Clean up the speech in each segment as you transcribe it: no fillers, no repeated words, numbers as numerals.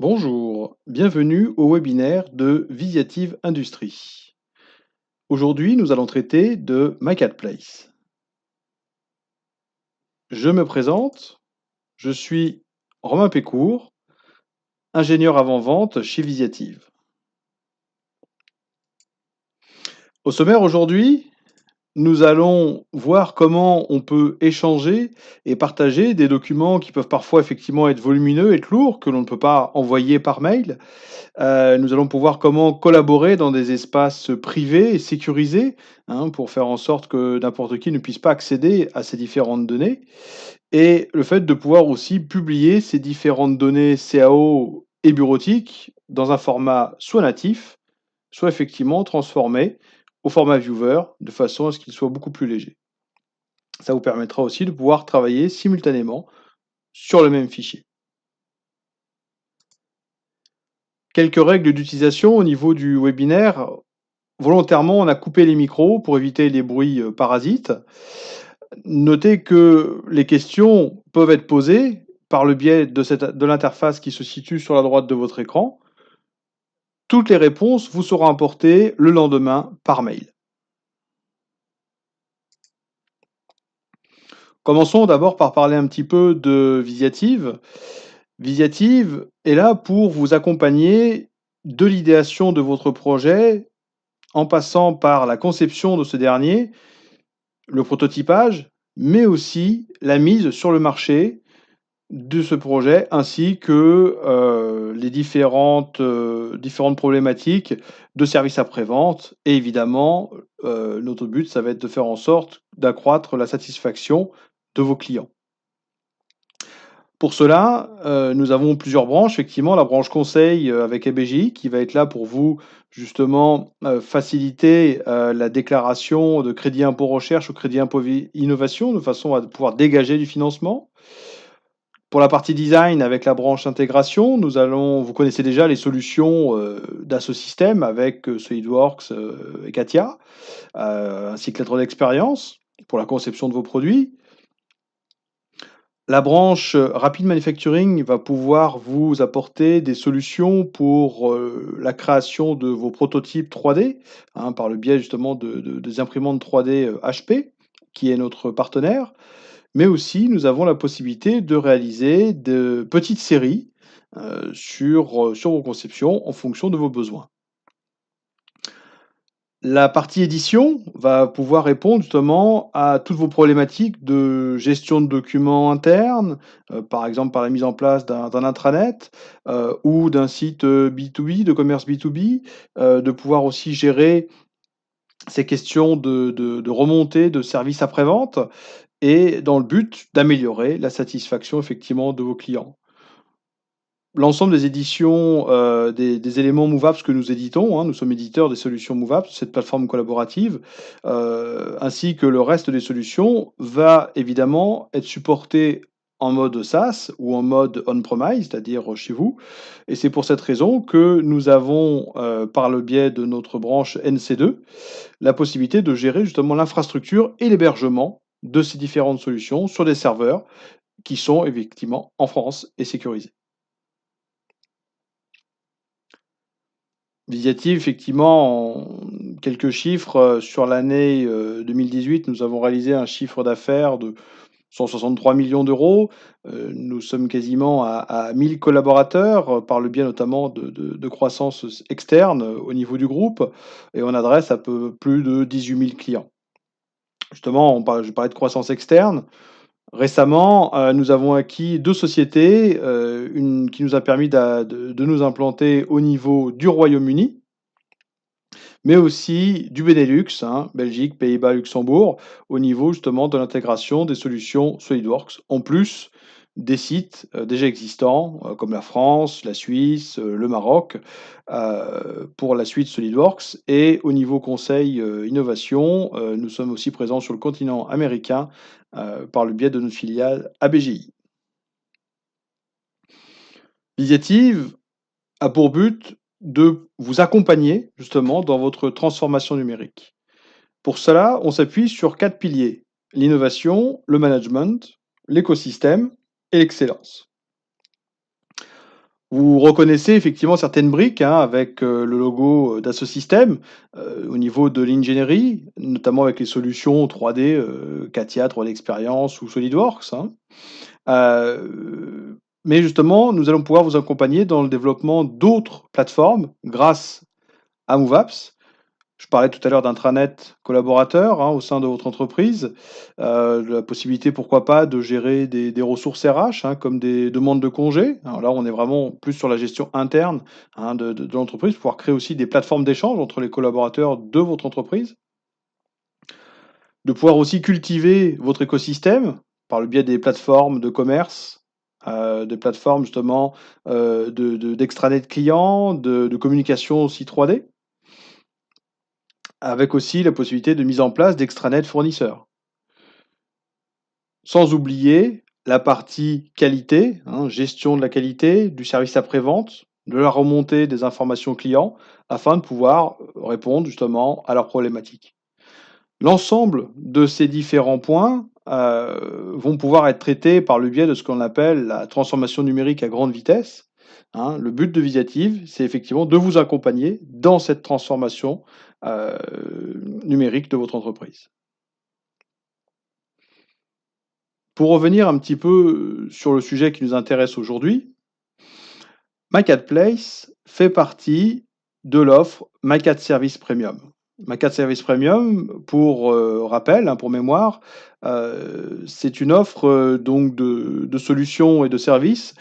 Bonjour, bienvenue au webinaire de Visiative Industrie. Aujourd'hui, nous allons traiter de Marketplace. Je me présente, je suis Romain Pécourt, ingénieur avant-vente chez Visiative. Au sommaire aujourd'hui, nous allons voir comment on peut échanger et partager des documents qui peuvent parfois effectivement être volumineux, être lourds, que l'on ne peut pas envoyer par mail. Nous allons pouvoir comment collaborer dans des espaces privés et sécurisés, hein, pour faire en sorte que n'importe qui ne puisse pas accéder à ces différentes données. Et le fait de pouvoir aussi publier ces différentes données CAO et bureautiques dans un format soit natif, soit effectivement transformé au format viewer, de façon à ce qu'il soit beaucoup plus léger. Ça vous permettra aussi de pouvoir travailler simultanément sur le même fichier. Quelques règles d'utilisation au niveau du webinaire. Volontairement, on a coupé les micros pour éviter les bruits parasites. Notez que les questions peuvent être posées par le biais de l'interface qui se situe sur la droite de votre écran. Toutes les réponses vous seront apportées le lendemain par mail. Commençons d'abord par parler un petit peu de Visiative. Visiative est là pour vous accompagner de l'idéation de votre projet en passant par la conception de ce dernier, le prototypage, mais aussi la mise sur le marché de ce projet, ainsi que les différentes problématiques de service après-vente. Et évidemment, notre but, ça va être de faire en sorte d'accroître la satisfaction de vos clients. Pour cela, nous avons plusieurs branches. Effectivement, la branche conseil avec ABGI qui va être là pour vous justement faciliter la déclaration de crédit impôt recherche ou crédit impôt innovation de façon à pouvoir dégager du financement. Pour la partie design avec la branche intégration, vous connaissez déjà les solutions d'Assosystème avec SolidWorks et CATIA, ainsi que lettre d'expérience pour la conception de vos produits. La branche Rapid Manufacturing va pouvoir vous apporter des solutions pour la création de vos prototypes 3D, hein, par le biais justement des imprimantes 3D HP, qui est notre partenaire. Mais aussi, nous avons la possibilité de réaliser de petites séries sur vos conceptions en fonction de vos besoins. La partie édition va pouvoir répondre justement à toutes vos problématiques de gestion de documents internes, par exemple par la mise en place d'un intranet, ou d'un site, B2B, de commerce B2B, de pouvoir aussi gérer ces questions de remontée de services après-vente et dans le but d'améliorer la satisfaction effectivement de vos clients. L'ensemble des éditions, des éléments Movaps que nous éditons, hein, nous sommes éditeurs des solutions Movaps, cette plateforme collaborative, ainsi que le reste des solutions, va évidemment être supporté en mode SaaS ou en mode on-premise, c'est-à-dire chez vous. Et c'est pour cette raison que nous avons, par le biais de notre branche NC2, la possibilité de gérer justement l'infrastructure et l'hébergement de ces différentes solutions sur des serveurs qui sont effectivement en France et sécurisés. Visiative, effectivement, en quelques chiffres, sur l'année, 2018, nous avons réalisé un chiffre d'affaires de 163 millions d'euros. Nous sommes quasiment à 1 000 collaborateurs, par le biais notamment de croissance externe, au niveau du groupe et on adresse à peu plus de 18 000 clients. Justement, je parlais de croissance externe. Récemment, nous avons acquis 2 sociétés, une qui nous a permis de nous implanter au niveau du Royaume-Uni, mais aussi du Benelux, hein, Belgique, Pays-Bas, Luxembourg, au niveau justement de l'intégration des solutions SolidWorks, en plus des sites déjà existants, comme la France, la Suisse, le Maroc, pour la suite SolidWorks. Et au niveau conseil innovation, nous sommes aussi présents sur le continent américain par le biais de notre filiale ABGI. Visiative a pour but de vous accompagner justement dans votre transformation numérique. Pour cela, on s'appuie sur 4 piliers: l'innovation, le management, l'écosystème et l'excellence. Vous reconnaissez effectivement certaines briques, hein, avec, le logo, d'Asso Systèmes, au niveau de l'ingénierie, notamment avec les solutions 3D, CATIA, 3D Experience ou SolidWorks, hein. Mais justement, nous allons pouvoir vous accompagner dans le développement d'autres plateformes grâce à MoveApps. Je parlais tout à l'heure d'intranet collaborateur, hein, au sein de votre entreprise, de la possibilité, pourquoi pas, de gérer des ressources RH, hein, comme des demandes de congés. Alors là, on est vraiment plus sur la gestion interne, hein, de l'entreprise, pouvoir créer aussi des plateformes d'échange entre les collaborateurs de votre entreprise. De pouvoir aussi cultiver votre écosystème par le biais des plateformes de commerce, des plateformes justement, d'extranet clients, de communication aussi 3D, avec aussi la possibilité de mise en place d'extranet fournisseurs. Sans oublier la partie qualité, hein, gestion de la qualité, du service après-vente, de la remontée des informations clients, afin de pouvoir, répondre justement à leurs problématiques. L'ensemble de ces différents points, vont pouvoir être traités par le biais de ce qu'on appelle la transformation numérique à grande vitesse, hein. Le but de Visiative, c'est effectivement de vous accompagner dans cette transformation, heu, numérique de votre entreprise. Pour revenir un petit peu, sur le sujet qui nous intéresse aujourd'hui, MyCatPlace fait partie de l'offre MyCatService Premium. MyCatService Premium, pour, rappel, hein, pour mémoire, c'est une offre, donc de solutions et de services,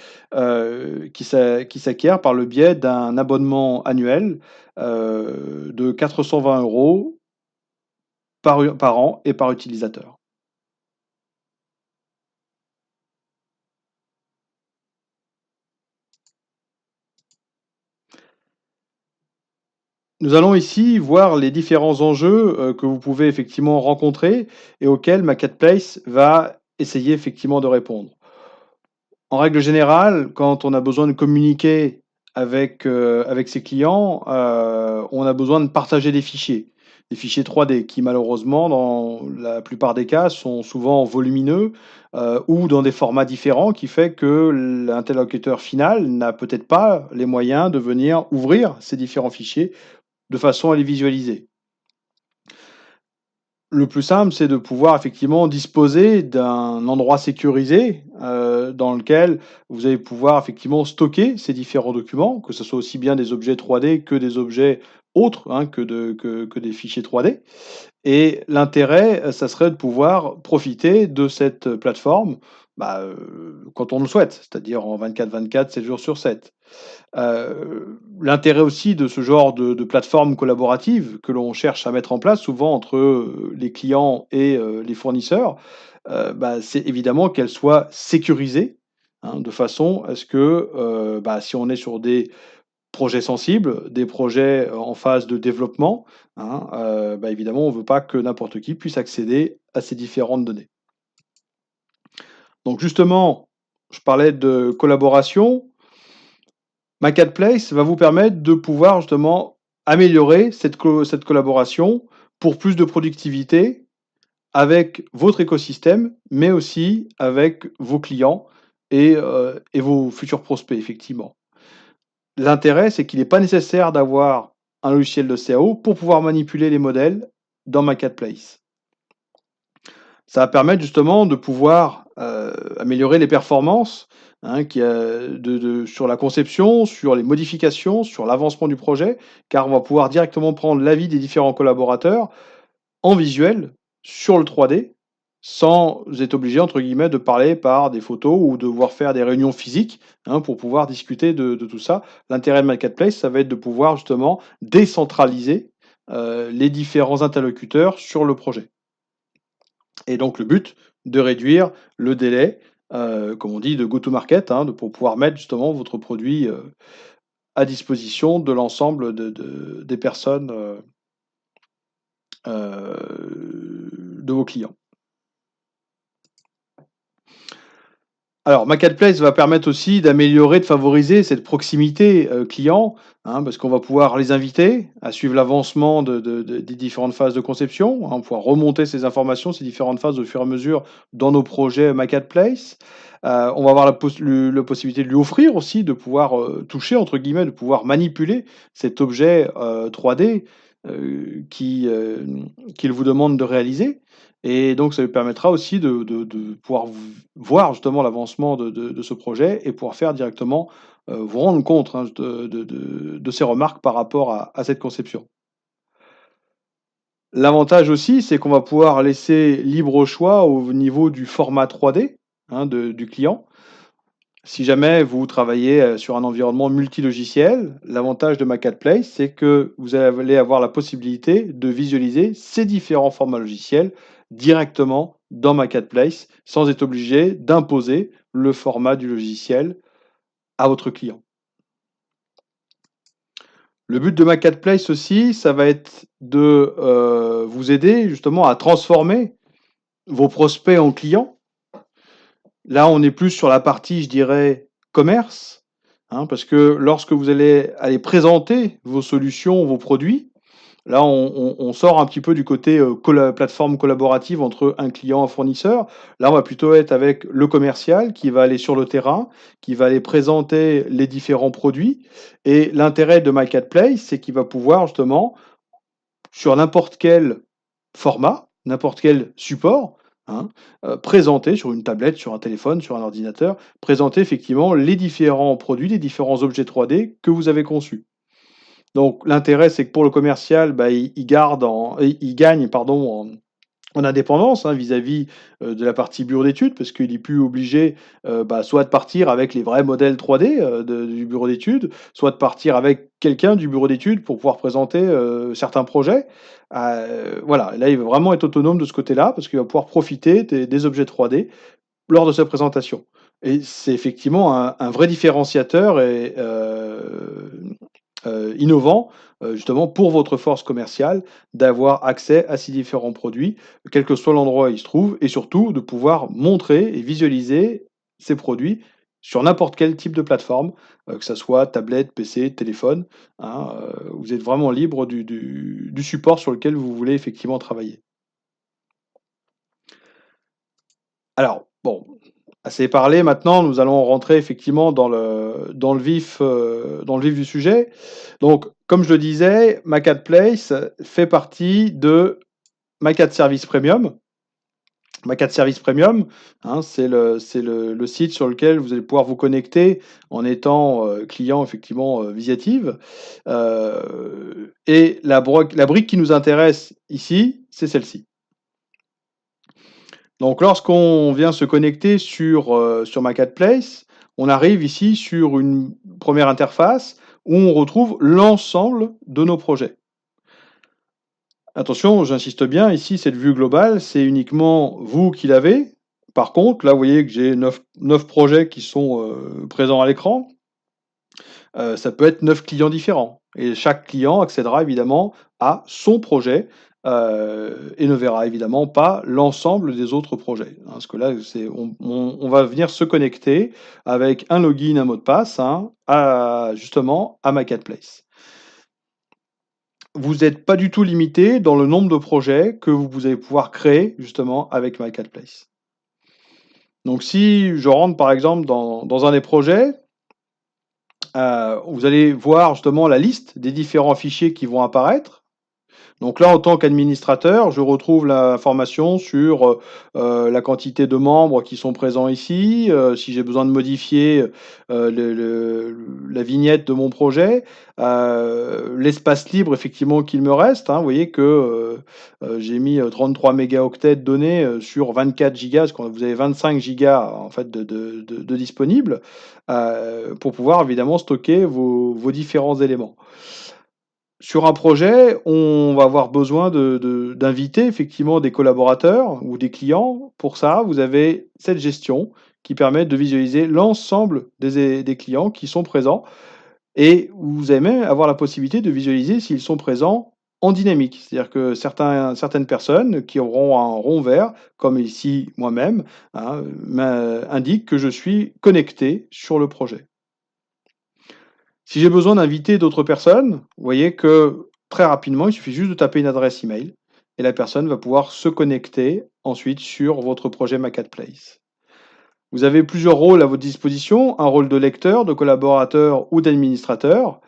qui s'acquiert par le biais d'un abonnement annuel, de 420 € par an et par utilisateur. Nous allons ici voir les différents enjeux, que vous pouvez effectivement rencontrer et auxquels Marketplace va essayer effectivement de répondre. En règle générale, quand on a besoin de communiquer avec ses clients, on a besoin de partager des fichiers 3D qui malheureusement, dans la plupart des cas, sont souvent volumineux, ou dans des formats différents qui fait que l'interlocuteur final n'a peut-être pas les moyens de venir ouvrir ces différents fichiers de façon à les visualiser. Le plus simple, c'est de pouvoir effectivement disposer d'un endroit sécurisé, dans lequel vous allez pouvoir effectivement stocker ces différents documents, que ce soit aussi bien des objets 3D que des objets autres, hein, que des fichiers 3D. Et l'intérêt, ça serait de pouvoir profiter de cette plateforme, bah, quand on le souhaite, c'est-à-dire en 24/24, 7 jours sur 7. L'intérêt aussi de ce genre de plateforme collaborative que l'on cherche à mettre en place souvent entre, les clients et les fournisseurs, bah, c'est évidemment qu'elles soient sécurisées, hein, de façon à ce que, bah, si on est sur des projets sensibles, des projets en phase de développement, hein, bah, évidemment on ne veut pas que n'importe qui puisse accéder à ces différentes données. Donc justement, je parlais de collaboration. Marketplace va vous permettre de pouvoir justement améliorer cette collaboration pour plus de productivité avec votre écosystème, mais aussi avec vos clients et vos futurs prospects, effectivement. L'intérêt, c'est qu'il n'est pas nécessaire d'avoir un logiciel de CAO pour pouvoir manipuler les modèles dans Marketplace. Ça va permettre justement de pouvoir, améliorer les performances, hein, sur la conception, sur les modifications, sur l'avancement du projet, car on va pouvoir directement prendre l'avis des différents collaborateurs en visuel sur le 3D, sans être obligé entre guillemets de parler par des photos ou devoir faire des réunions physiques, hein, pour pouvoir discuter de tout ça. L'intérêt de Marketplace, ça va être de pouvoir justement décentraliser, les différents interlocuteurs sur le projet. Et donc le but, de réduire le délai, comme on dit, de go to market, hein, pour pouvoir mettre justement votre produit, à disposition de l'ensemble des personnes, de vos clients. Alors Marketplace va permettre aussi d'améliorer, de favoriser cette proximité, client, hein, parce qu'on va pouvoir les inviter à suivre l'avancement des différentes phases de conception, hein, pouvoir remonter ces informations, ces différentes phases au fur et à mesure dans nos projets Marketplace. On va avoir la possibilité de lui offrir aussi de pouvoir, «toucher» entre guillemets, de pouvoir manipuler cet objet, 3D, qu'il vous demande de réaliser et donc ça lui permettra aussi de pouvoir voir justement l'avancement de ce projet et pouvoir faire directement, vous rendre compte, hein, de ses remarques par rapport à cette conception. L'avantage aussi, c'est qu'on va pouvoir laisser libre choix au niveau du format 3D, hein, du client. Si jamais vous travaillez, sur un environnement multilogiciel, l'avantage de Marketplace, c'est que vous allez avoir la possibilité de visualiser ces différents formats logiciels directement dans Marketplace, sans être obligé d'imposer le format du logiciel à votre client. Le but de Marketplace aussi, ça va être de, vous aider justement à transformer vos prospects en clients. Là, on est plus sur la partie, je dirais, commerce, hein, parce que lorsque vous allez aller présenter vos solutions, vos produits, là, on sort un petit peu du côté, plateforme collaborative entre un client et un fournisseur. Là, on va plutôt être avec le commercial qui va aller sur le terrain, qui va aller présenter les différents produits et l'intérêt de Marketplace, c'est qu'il va pouvoir justement sur n'importe quel format, n'importe quel support, hein, présenter sur une tablette, sur un téléphone, sur un ordinateur, présenter effectivement les différents produits, les différents objets 3D que vous avez conçus. Donc l'intérêt, c'est que pour le commercial, bah, il gagne pardon, en indépendance, hein, vis-à-vis, de la partie bureau d'études parce qu'il est plus obligé, bah, soit de partir avec les vrais modèles 3D, du bureau d'études, soit de partir avec quelqu'un du bureau d'études pour pouvoir présenter, certains projets. Voilà, là, il va vraiment être autonome de ce côté-là parce qu'il va pouvoir profiter des objets 3D lors de sa présentation et c'est effectivement un vrai différenciateur et innovant, justement pour votre force commerciale, d'avoir accès à ces différents produits, quel que soit l'endroit où ils se trouvent et surtout de pouvoir montrer et visualiser ces produits sur n'importe quel type de plateforme, que ça soit tablette, PC, téléphone, hein, vous êtes vraiment libre du support sur lequel vous voulez effectivement travailler. Alors, bon, assez parlé, maintenant nous allons rentrer effectivement dans le vif du sujet. Donc, comme je le disais, Marketplace fait partie de Macat Service Premium. Macat Service Premium, hein, c'est le site sur lequel vous allez pouvoir vous connecter en étant, client effectivement, Visiative. Et la brique qui nous intéresse ici, c'est celle-ci. Donc lorsqu'on vient se connecter sur Marketplace, on arrive ici sur une première interface où on retrouve l'ensemble de nos projets. Attention, j'insiste bien, ici cette vue globale, c'est uniquement vous qui l'avez. Par contre, là, vous voyez que j'ai 9 projets qui sont, présents à l'écran. Ça peut être 9 clients différents et chaque client accédera évidemment à son projet, et ne verra évidemment pas l'ensemble des autres projets, hein. Parce que là, c'est on va venir se connecter avec un login, un mot de passe, hein, à justement à Marketplace. Vous êtes pas du tout limité dans le nombre de projets que vous allez pouvoir créer justement avec Marketplace. Donc si je rentre par exemple dans un des projets, vous allez voir justement la liste des différents fichiers qui vont apparaître. Donc là, en tant qu'administrateur, je retrouve l'information sur, la quantité de membres qui sont présents ici, si j'ai besoin de modifier, la vignette de mon projet, l'espace libre effectivement qu'il me reste, hein. Vous voyez que, j'ai mis, 33 mégaoctets de données, sur 24 gigas, parce que vous avez 25 gigas en fait de disponibles, pour pouvoir évidemment stocker vos différents éléments. Sur un projet, on va avoir besoin d'inviter effectivement des collaborateurs ou des clients. Pour ça, vous avez cette gestion qui permet de visualiser l'ensemble des clients qui sont présents et vous allez même avoir la possibilité de visualiser s'ils sont présents en dynamique. C'est-à-dire que certaines personnes qui auront un rond vert, comme ici moi-même, hein, indiquent que je suis connecté sur le projet. Si j'ai besoin d'inviter d'autres personnes, vous voyez que très rapidement, il suffit juste de taper une adresse email et la personne va pouvoir se connecter ensuite sur votre projet Marketplace. Vous avez plusieurs rôles à votre disposition, un rôle de lecteur, de collaborateur ou d'administrateur,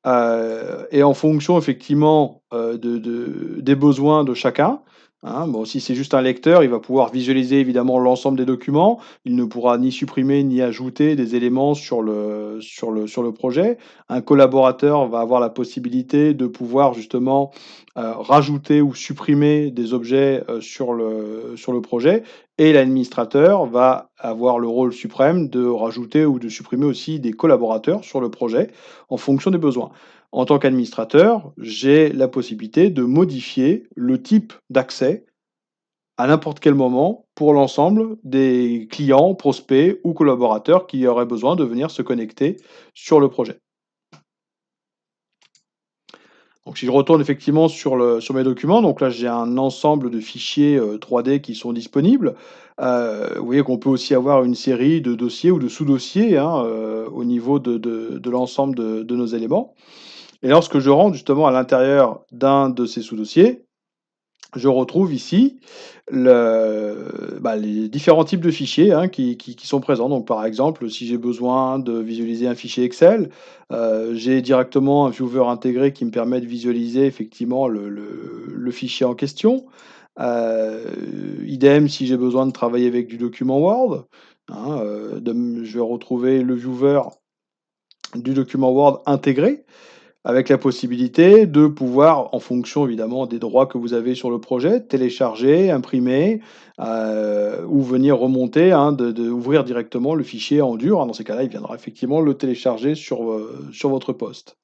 et en fonction effectivement, des besoins de chacun, hein. Bon, si c'est juste un lecteur, il va pouvoir visualiser évidemment l'ensemble des documents. Il ne pourra ni supprimer ni ajouter des éléments sur le projet. Un collaborateur va avoir la possibilité de pouvoir justement, rajouter ou supprimer des objets, sur le projet, et l'administrateur va avoir le rôle suprême de rajouter ou de supprimer aussi des collaborateurs sur le projet en fonction des besoins. En tant qu'administrateur, j'ai la possibilité de modifier le type d'accès à n'importe quel moment pour l'ensemble des clients, prospects ou collaborateurs qui auraient besoin de venir se connecter sur le projet. Donc si je retourne effectivement sur mes documents, donc là j'ai un ensemble de fichiers, 3D qui sont disponibles. Vous voyez qu'on peut aussi avoir une série de dossiers ou de sous-dossiers, hein, au niveau de l'ensemble de nos éléments. Et lorsque je rentre justement à l'intérieur d'un de ces sous-dossiers, je retrouve ici les différents types de fichiers, hein, qui sont présents. Donc par exemple, si j'ai besoin de visualiser un fichier Excel, j'ai directement un viewer intégré qui me permet de visualiser effectivement le fichier en question. Idem si j'ai besoin de travailler avec du document Word, hein, je vais retrouver le viewer du document Word intégré, avec la possibilité de pouvoir, en fonction évidemment des droits que vous avez sur le projet, télécharger, imprimer, ou venir remonter, hein, ouvrir directement le fichier en dur, hein. Dans ces cas-là, il viendra effectivement le télécharger sur votre poste.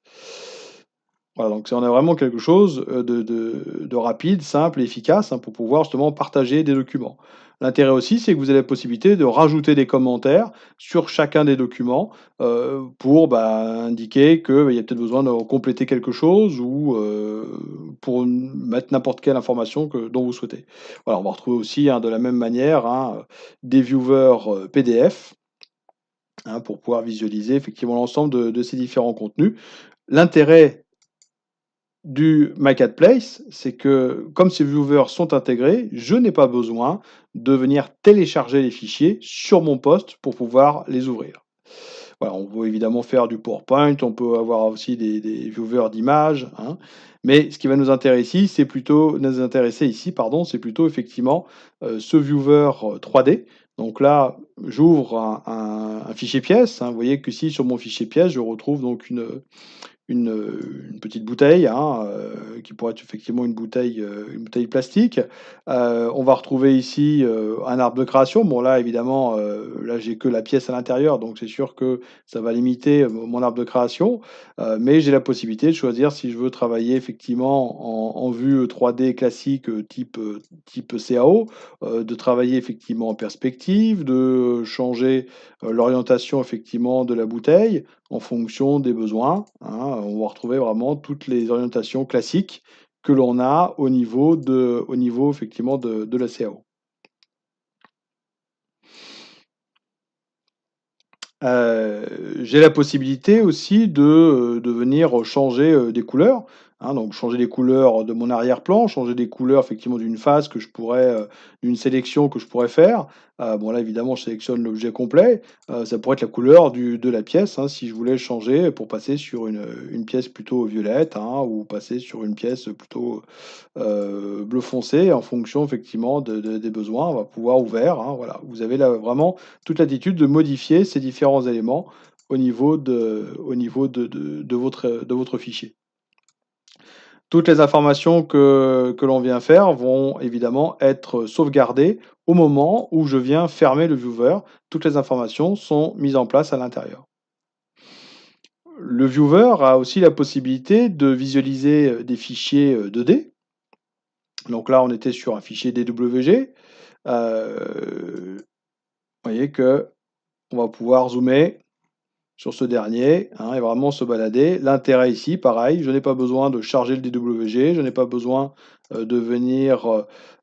Voilà, donc on a vraiment quelque chose, de rapide, simple et efficace, hein, pour pouvoir justement partager des documents. L'intérêt aussi, c'est que vous avez la possibilité de rajouter des commentaires sur chacun des documents, pour, indiquer qu'il y a peut-être besoin de compléter quelque chose ou, pour mettre n'importe quelle information dont vous souhaitez. Voilà, on va retrouver aussi, hein, de la même manière, hein, des viewers, PDF, hein, pour pouvoir visualiser effectivement l'ensemble de ces différents contenus. L'intérêt du marketplace, c'est que comme ces viewers sont intégrés, je n'ai pas besoin de venir télécharger les fichiers sur mon poste pour pouvoir les ouvrir. Voilà, on peut évidemment faire du PowerPoint, on peut avoir aussi des viewers d'images, hein, mais ce qui va nous intéresser ici, pardon, c'est plutôt effectivement, ce viewer, 3D. Donc là, j'ouvre un fichier pièce, hein. Vous voyez que si sur mon fichier pièce, je retrouve donc une petite bouteille, hein, qui pourrait être effectivement une bouteille plastique. On va retrouver ici, un arbre de création. Bon là évidemment, là j'ai que la pièce à l'intérieur, donc c'est sûr que ça va limiter, mon arbre de création, mais j'ai la possibilité de choisir si je veux travailler effectivement en vue, 3D classique, type CAO, de travailler effectivement en perspective, de changer, l'orientation effectivement de la bouteille en fonction des besoins, hein. On va retrouver vraiment toutes les orientations classiques que l'on a au niveau effectivement de la CAO. J'ai la possibilité aussi de venir changer, des couleurs, hein, donc changer les couleurs de mon arrière-plan, changer les couleurs effectivement d'une face que je pourrais, d'une sélection que je pourrais faire. Bon là évidemment je sélectionne l'objet complet, ça pourrait être la couleur de la pièce, hein, si je voulais changer pour passer sur une pièce plutôt violette, hein, ou passer sur une pièce plutôt, bleu foncé en fonction effectivement des besoins. On va pouvoir ouvert, hein, voilà. Vous avez là vraiment toute latitude de modifier ces différents éléments au niveau de votre fichier. Toutes les informations que l'on vient faire vont évidemment être sauvegardées au moment où je viens fermer le viewer. Toutes les informations sont mises en place à l'intérieur. Le viewer a aussi la possibilité de visualiser, des fichiers, 2D. Donc là, on était sur un fichier DWG. Vous voyez que on va pouvoir zoomer sur ce dernier, hein, et vraiment se balader. L'intérêt ici, pareil, je n'ai pas besoin de charger le DWG, je n'ai pas besoin, de venir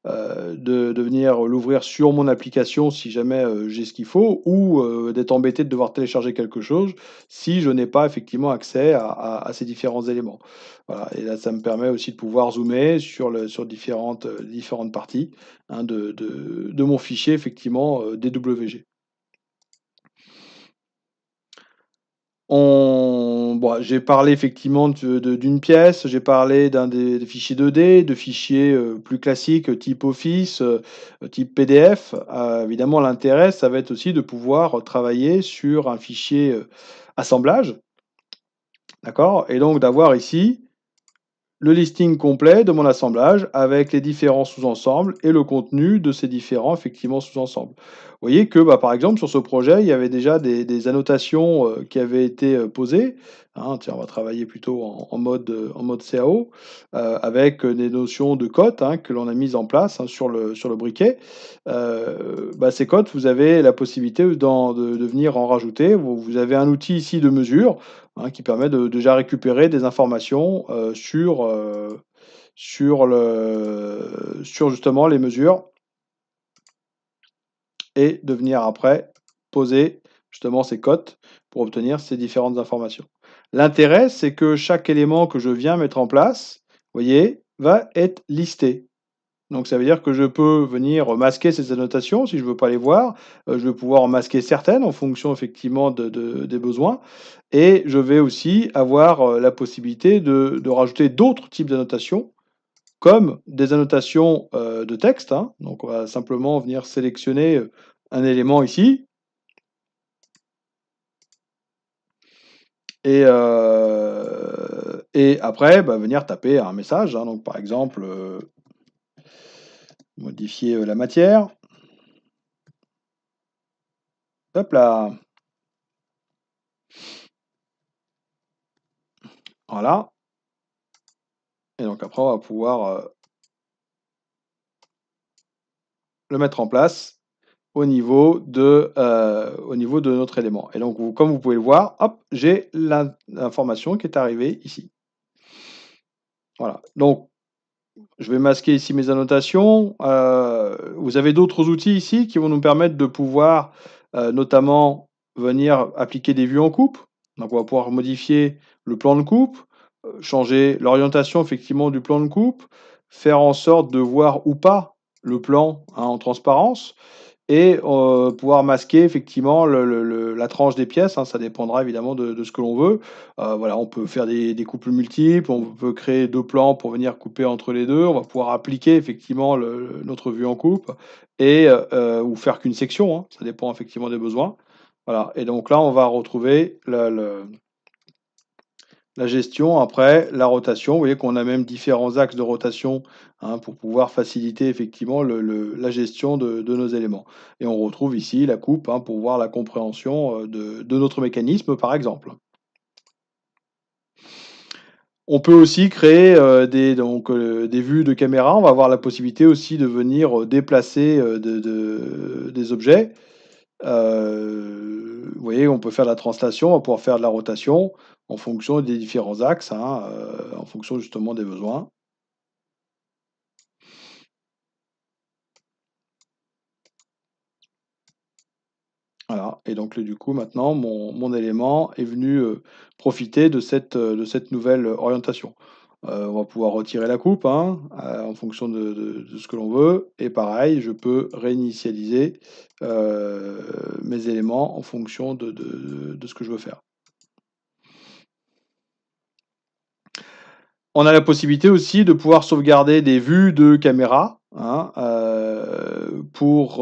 l'ouvrir sur mon application si jamais, j'ai ce qu'il faut, ou, d'être embêté de devoir télécharger quelque chose si je n'ai pas effectivement accès à ces différents éléments. Voilà, et là, ça me permet aussi de pouvoir zoomer sur différentes parties, hein, de mon fichier effectivement, DWG. Bon, j'ai parlé effectivement d'une pièce, j'ai parlé d'un des fichiers 2D, de fichiers, plus classiques, type Office, type PDF. Évidemment, l'intérêt, ça va être aussi de pouvoir travailler sur un fichier, assemblage, d'accord? Et donc d'avoir ici le listing complet de mon assemblage avec les différents sous-ensembles et le contenu de ces différents, effectivement, sous-ensembles. Vous voyez que, bah, par exemple, sur ce projet, il y avait déjà des annotations, qui avaient été, posées, hein. Tiens, on va travailler plutôt en mode CAO, avec, des notions de cotes, hein, que l'on a mises en place, hein, sur le briquet. Bah, ces cotes, vous avez la possibilité de venir en rajouter. Vous avez un outil ici de mesure, hein, qui permet de déjà récupérer des informations, sur justement les mesures et de venir après poser justement ces cotes pour obtenir ces différentes informations. L'intérêt, c'est que chaque élément que je viens mettre en place, vous voyez, va être listé. Donc ça veut dire que je peux venir masquer ces annotations si je ne veux pas les voir. Je vais pouvoir en masquer certaines en fonction effectivement des besoins et je vais aussi avoir, la possibilité de rajouter d'autres types d'annotations, comme des annotations, de texte, hein. Donc on va simplement venir sélectionner, un élément ici et après, bah, venir taper un message, hein. Donc par exemple, modifier, la matière. Hop là, voilà et donc après on va pouvoir, le mettre en place au niveau de notre élément et donc comme vous pouvez le voir, hop, j'ai l'information qui est arrivée ici. Voilà, donc je vais masquer ici mes annotations. Vous avez d'autres outils ici qui vont nous permettre de pouvoir, notamment venir appliquer des vues en coupe. Donc on va pouvoir modifier le plan de coupe, changer l'orientation effectivement du plan de coupe, faire en sorte de voir ou pas le plan, hein, en transparence et pouvoir masquer effectivement la tranche des pièces, hein, ça dépendra évidemment de ce que l'on veut. Voilà, on peut faire des coupes multiples, on peut créer 2 plans pour venir couper entre les 2. On va pouvoir appliquer effectivement notre vue en coupe et ou faire qu'une section, hein, ça dépend effectivement des besoins. Voilà et donc là, on va retrouver la gestion, après la rotation, vous voyez qu'on a même différents axes de rotation, hein, pour pouvoir faciliter effectivement la gestion de nos éléments. Et on retrouve ici la coupe, hein, pour voir la compréhension, de notre mécanisme, par exemple. On peut aussi créer, des vues de caméra. On va avoir la possibilité aussi de venir, déplacer, des objets. Vous voyez, on peut faire de la translation, on va pouvoir faire de la rotation en fonction des différents axes, hein, en fonction justement des besoins. Voilà et donc là, du coup, maintenant, mon élément est venu, profiter de cette nouvelle orientation. On va pouvoir retirer la coupe, hein, en fonction de ce que l'on veut et pareil, je peux réinitialiser, mes éléments en fonction de ce que je veux faire. On a la possibilité aussi de pouvoir sauvegarder des vues de caméra, hein, pour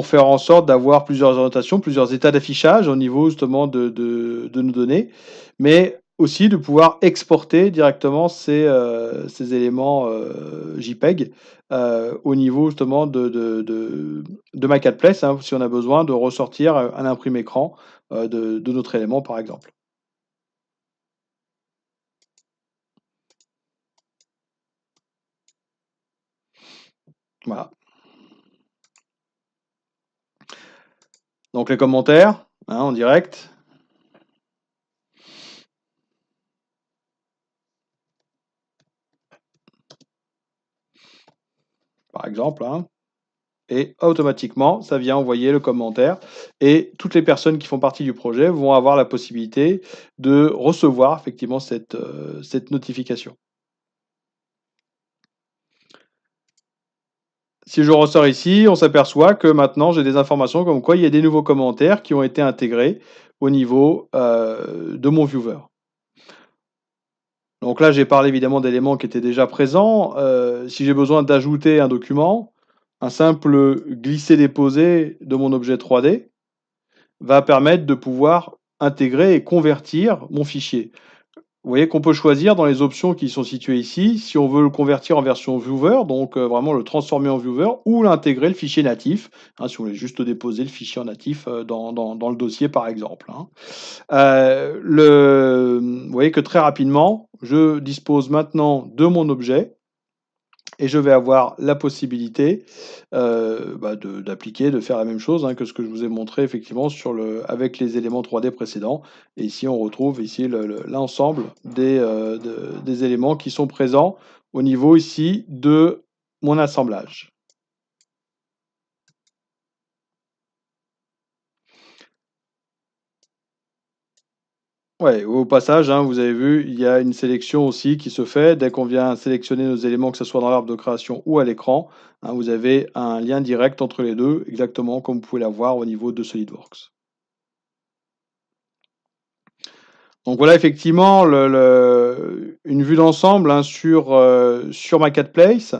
faire en sorte d'avoir plusieurs orientations, plusieurs états d'affichage au niveau justement de nos données, mais aussi de pouvoir exporter directement ces éléments, JPEG, au niveau justement de Marketplace, hein, si on a besoin de ressortir, un imprimé écran, de notre élément, par exemple. Voilà. Donc les commentaires, hein, en direct, par exemple, hein, et automatiquement, ça vient envoyer le commentaire et toutes les personnes qui font partie du projet vont avoir la possibilité de recevoir effectivement cette notification. Si je ressors ici, on s'aperçoit que maintenant j'ai des informations comme quoi il y a des nouveaux commentaires qui ont été intégrés au niveau, de mon viewer. Donc là, j'ai parlé évidemment d'éléments qui étaient déjà présents. Si j'ai besoin d'ajouter un document, un simple glisser-déposer de mon objet 3D va permettre de pouvoir intégrer et convertir mon fichier. Vous voyez qu'on peut choisir dans les options qui sont situées ici, si on veut le convertir en version viewer, donc vraiment le transformer en viewer, ou l'intégrer le fichier natif, hein, si on voulait juste déposer le fichier en natif dans le dossier par exemple, hein. Vous voyez que très rapidement, je dispose maintenant de mon objet et je vais avoir la possibilité d'appliquer, de faire la même chose hein, que ce que je vous ai montré effectivement avec les éléments 3D précédents. Et ici, on retrouve ici l'ensemble des éléments qui sont présents au niveau ici de mon assemblage. Ouais, au passage, hein, vous avez vu, il y a une sélection aussi qui se fait. Dès qu'on vient sélectionner nos éléments, que ce soit dans l'arbre de création ou à l'écran, hein, vous avez un lien direct entre les deux, exactement comme vous pouvez l'avoir au niveau de SolidWorks. Donc voilà, effectivement, une vue d'ensemble hein, sur Marketplace.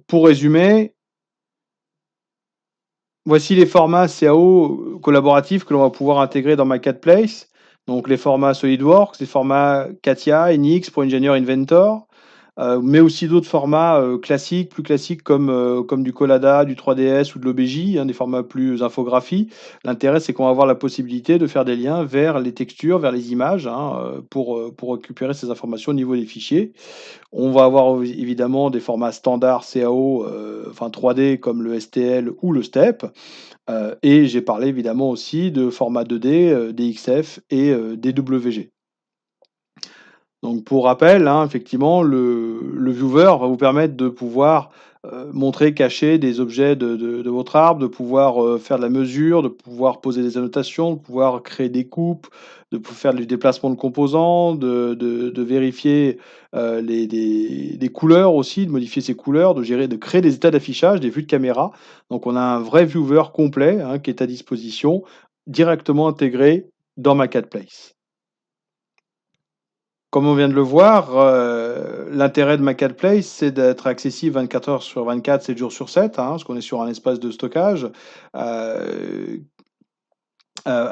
Pour résumer, voici les formats CAO collaboratifs que l'on va pouvoir intégrer dans Marketplace. Donc les formats SolidWorks, les formats CATIA, NX pour Engineer Inventor, mais aussi d'autres formats classiques, plus classiques comme du Collada, du 3DS ou de l'OBJ, hein, des formats plus infographie. L'intérêt, c'est qu'on va avoir la possibilité de faire des liens vers les textures, vers les images, hein, pour récupérer ces informations au niveau des fichiers. On va avoir évidemment des formats standards CAO, enfin 3D comme le STL ou le STEP. Et j'ai parlé évidemment aussi de formats 2D, DXF et DWG. Donc pour rappel, hein, effectivement, le viewer va vous permettre de pouvoir, montrer, cacher des objets de votre arbre, de pouvoir, faire de la mesure, de pouvoir poser des annotations, de pouvoir créer des coupes, de faire du déplacement de composants, de vérifier, des couleurs aussi, de modifier ces couleurs, de créer des états d'affichage, des vues de caméra. Donc on a un vrai viewer complet, hein, qui est à disposition, directement intégré dans Marketplace. Comme on vient de le voir, l'intérêt de Marketplace, c'est d'être accessible 24 heures sur 24, 7 jours sur 7, hein, parce qu'on est sur un espace de stockage, à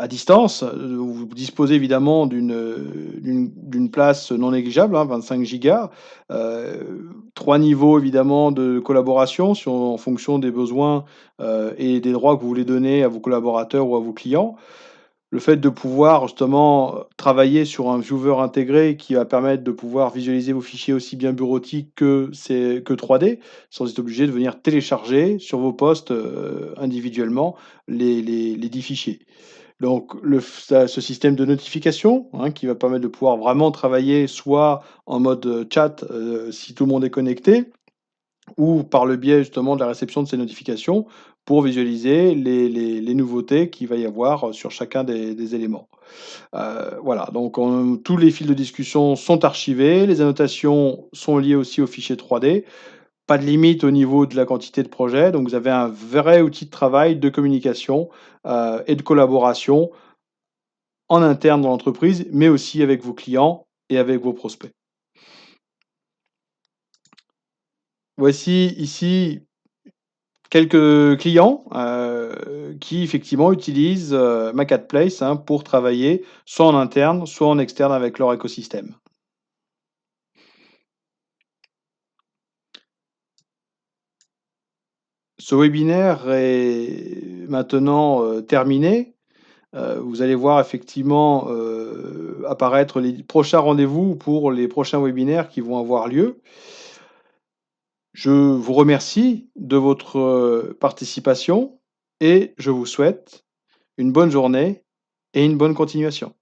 distance. Vous disposez évidemment d'une place non négligeable, hein, 25 gigas. 3 niveaux évidemment de collaboration en fonction des besoins, et des droits que vous voulez donner à vos collaborateurs ou à vos clients. Le fait de pouvoir justement, travailler sur un viewer intégré qui va permettre de pouvoir visualiser vos fichiers aussi bien bureautiques que 3D, sans être obligé de venir télécharger sur vos postes, individuellement les 10 fichiers. Donc ce système de notification, hein, qui va permettre de pouvoir vraiment travailler soit en mode, chat, si tout le monde est connecté, ou par le biais justement de la réception de ces notifications pour visualiser les nouveautés qu'il va y avoir sur chacun des éléments. Voilà, donc tous les fils de discussion sont archivés, les annotations sont liées aussi aux fichiers 3D. Pas de limite au niveau de la quantité de projets, donc vous avez un vrai outil de travail, de communication, et de collaboration en interne dans l'entreprise, mais aussi avec vos clients et avec vos prospects. Voici ici quelques clients, qui effectivement utilisent, Marketplace, hein, pour travailler soit en interne, soit en externe avec leur écosystème. Ce webinaire est maintenant, terminé. Vous allez voir effectivement, apparaître les prochains rendez-vous pour les prochains webinaires qui vont avoir lieu. Je vous remercie de votre, participation et je vous souhaite une bonne journée et une bonne continuation.